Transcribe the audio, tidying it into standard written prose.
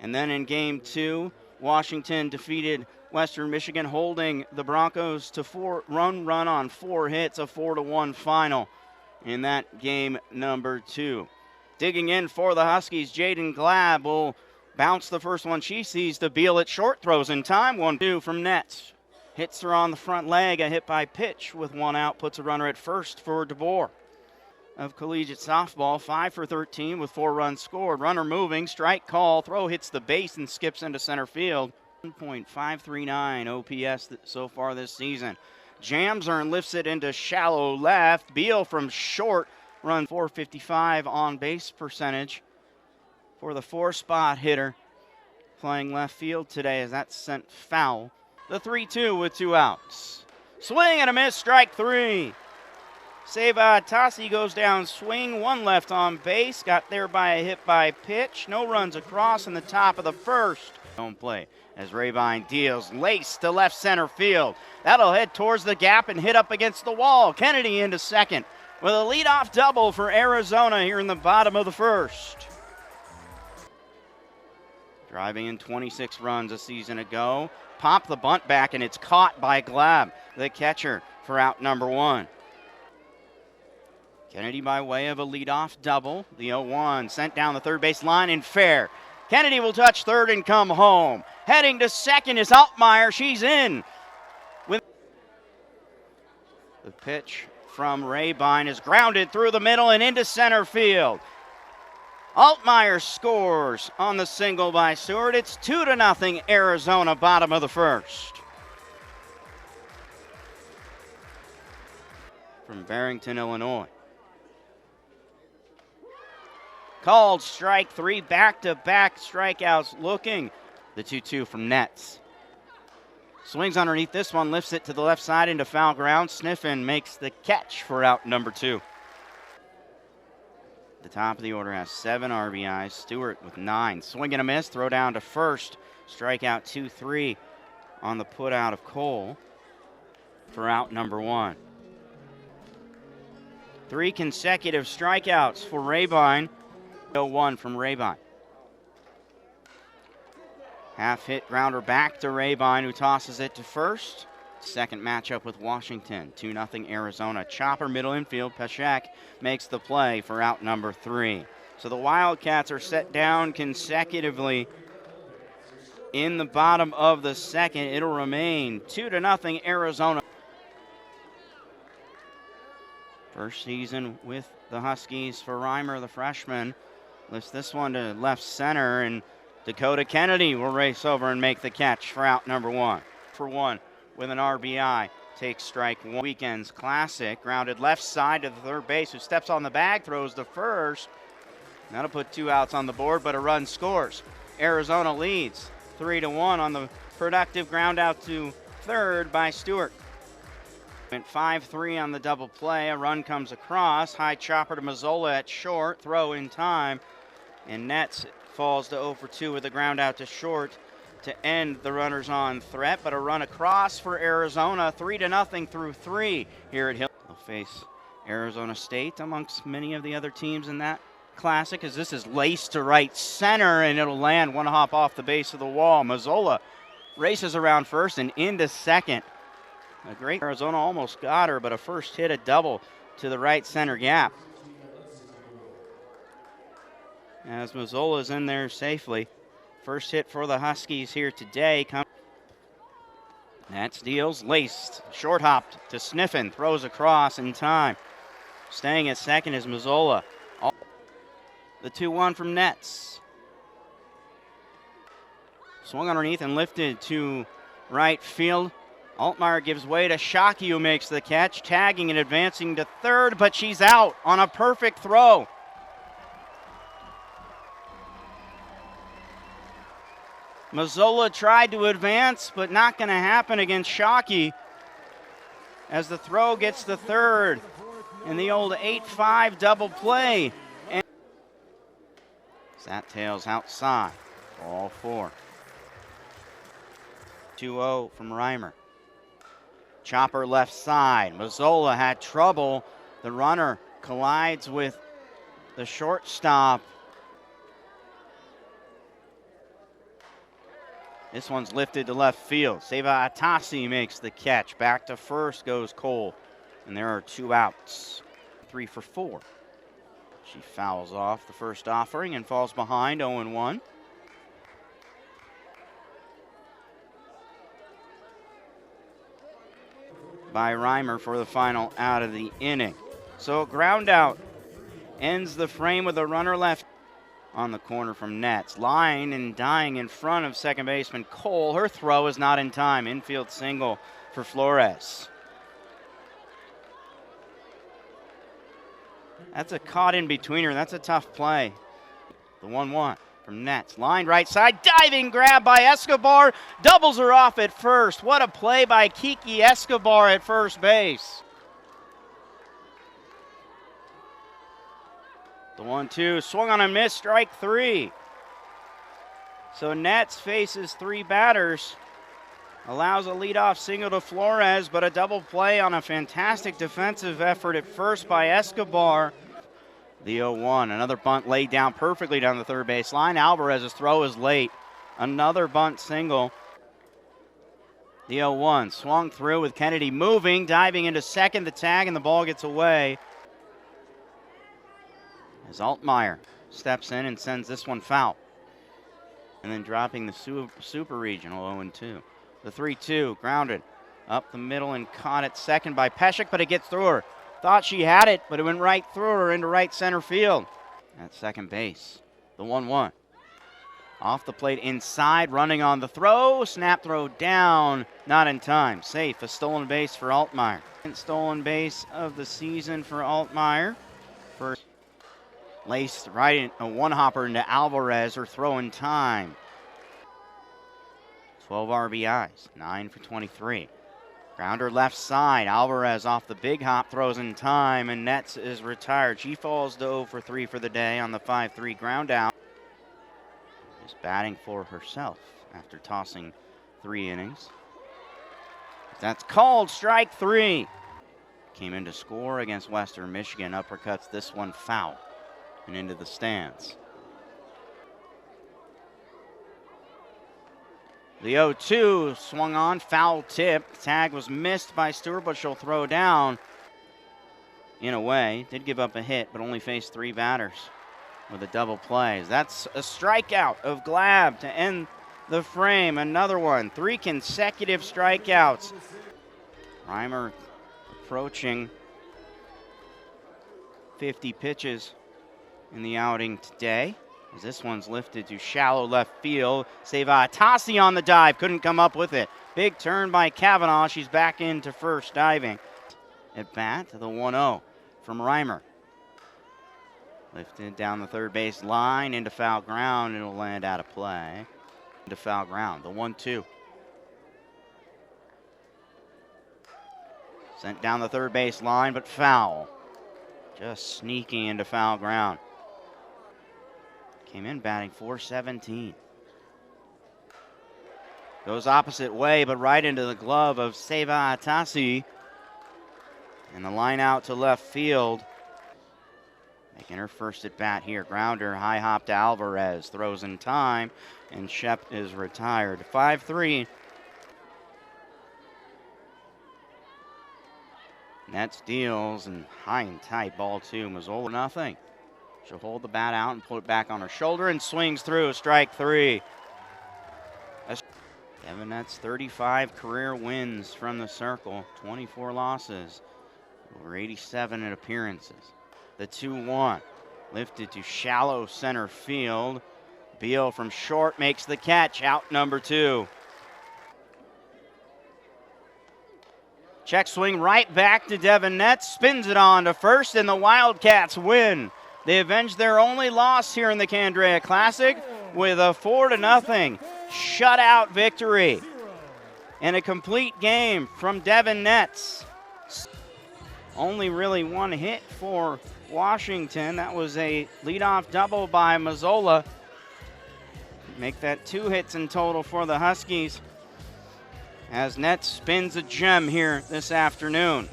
And then in game 2, Washington defeated Western Michigan, holding the Broncos to run on 4 hits, a 4-1 final in that game number 2. Digging in for the Huskies, Jaden Glab will bounce the first one she sees to Beal at short, throws in time, 1-2 from Nets. Hits her on the front leg, a hit by pitch with 1 out, puts a runner at first for DeBoer. Of collegiate softball, 5 for 13 with 4 runs scored. Runner moving, strike call, throw hits the base and skips into center field. 1.539 OPS so far this season. Jamser and lifts it into shallow left. Beal from short runs .455 on base percentage for the 4-spot hitter playing left field today as that's sent foul. The 3-2 with 2 outs. Swing and a miss, strike 3. Seva Tassi goes down, swing, 1 left on base, got there by a hit by pitch. No runs across in the top of the first. Don't play as Rabine deals lace to left center field. That'll head towards the gap and hit up against the wall. Kennedy into second with a leadoff double for Arizona here in the bottom of the first. Driving in 26 runs a season ago. Pop the bunt back and it's caught by Glab, the catcher, for out number 1. Kennedy by way of a leadoff double. The 0-1 sent down the third base line and fair. Kennedy will touch third and come home. Heading to second is Altmaier. She's in. With the pitch from Rabine is grounded through the middle and into center field. Altmaier scores on the single by Stewart. It's 2-0 Arizona, bottom of the first. From Barrington, Illinois. Called strike 3, back-to-back strikeouts looking. The 2-2 from Nets. Swings underneath this one, lifts it to the left side into foul ground. Sniffen makes the catch for out number 2. The top of the order has 7 RBIs. Stewart with 9. Swing and a miss, throw down to first. Strikeout 2-3 on the put out of Cole for out number 1. 3 consecutive strikeouts for Rabine. 0-1 from Rabine. Half hit grounder back to Rabine, who tosses it to first. Second matchup with Washington, 2-0 Arizona. Chopper middle infield, Peshek makes the play for out number 3. So the Wildcats are set down consecutively in the bottom of the second. It'll remain 2-0 Arizona. First season with the Huskies for Reimer, the freshman. Lifts this one to left center, and Dakota Kennedy will race over and make the catch for out number 1. For 1 with an RBI. Takes strike 1. Weekend's classic. Grounded left side to the third base, who steps on the bag, throws to first. That'll put 2 outs on the board, but a run scores. Arizona leads 3-1 on the productive ground out to third by Stewart. Went 5-3 on the double play. A run comes across. High chopper to Mazzola at short. Throw in time. And Nets falls to 0-2 with a ground out to short to end the runners on threat. But a run across for Arizona. 3-0 through 3 here at Hill. They'll face Arizona State amongst many of the other teams in that classic, as this is laced to right center, and it'll land 1 hop off the base of the wall. Mazzola races around first and into second. A great Arizona almost got her, but a first hit, a double to the right center gap. As Mazzola's in there safely. First hit for the Huskies here today. That deals laced, short hopped to Sniffen, throws across in time. Staying at second is Mazzola. The 2-1 from Nets. Swung underneath and lifted to right field. Altmaier gives way to Shockey, who makes the catch, tagging and advancing to third, but she's out on a perfect throw. Mazzola tried to advance, but not going to happen against Shockey as the throw gets to third in the old 8-5 double play. And that tails outside, ball 4. 2-0 from Reimer. Chopper left side. Mazzola had trouble. The runner collides with the shortstop. This one's lifted to left field. Seva Atasi makes the catch. Back to first goes Cole. And there are 2 outs. 3 for 4. She fouls off the first offering and falls behind 0-1. By Reimer for the final out of the inning. So ground out ends the frame with a runner left on the corner from Nets. Line and dying in front of second baseman Cole. Her throw is not in time. Infield single for Flores. That's a caught in betweener. That's a tough play. The 1-1 from Nets. Line right side. Diving grab by Escobar. Doubles her off at first. What a play by Kiki Escobar at first base. The 1-2 swung on a miss, strike 3. So Nets faces 3 batters. Allows a leadoff single to Flores, but a double play on a fantastic defensive effort at first by Escobar. The 0-1, another bunt laid down perfectly down the third base line. Alvarez's throw is late. Another bunt single. The 0-1 swung through with Kennedy moving, diving into second, the tag, and the ball gets away. As Altmaier steps in and sends this one foul. And then dropping the Super Regional 0-2. The 3-2 grounded up the middle and caught at second by Peshek, but it gets through her. Thought she had it, but it went right through her into right center field. At second base, the 1-1. Off the plate inside, running on the throw. Snap throw down, not in time. Safe, a stolen base for Altmaier. Stolen base of the season for Altmaier. First laced right in a one-hopper into Alvarez, her throw in time. 12 RBIs, 9 for 23. Grounder left side, Alvarez off the big hop, throws in time, and Nets is retired. She falls to 0 for 3 for the day on the 5-3 ground out. Is batting for herself after tossing 3 innings. That's called strike 3. Came in to score against Western Michigan, uppercuts this one foul and into the stands. The 0-2 swung on, foul tip. Tag was missed by Stewart, but she'll throw down. In a way, did give up a hit, but only faced 3 batters with a double play. That's a strikeout of Glab to end the frame. Another one, 3 consecutive strikeouts. Reimer approaching 50 pitches in the outing today. As this one's lifted to shallow left field. Seva Atasi on the dive, couldn't come up with it. Big turn by Kavanaugh, she's back into first diving. At bat to the 1-0 from Reimer. Lifted down the third base line into foul ground, it'll land out of play. Into foul ground, the 1-2. Sent down the third base line, but foul. Just sneaking into foul ground. Came in batting .417. Goes opposite way, but right into the glove of Seva Atasi. And the line out to left field. Making her first at bat here. Grounder, high hop to Alvarez. Throws in time, and Shep is retired. 5-3. Nets deals, and high and tight ball 2. Mazzola nothing. She'll hold the bat out and put it back on her shoulder and swings through, strike 3. Devin Nets 35 career wins from the circle, 24 losses, over 87 in appearances. The 2-1 lifted to shallow center field. Beal from short makes the catch, out number 2. Check swing right back to Devin Nets, spins it on to first, and the Wildcats win. They avenged their only loss here in the Candrea Classic with a 4-0 shutout victory. And a complete game from Devin Nets. Only really 1 hit for Washington. That was a leadoff double by Mazzola. Make that 2 hits in total for the Huskies as Nets spins a gem here this afternoon.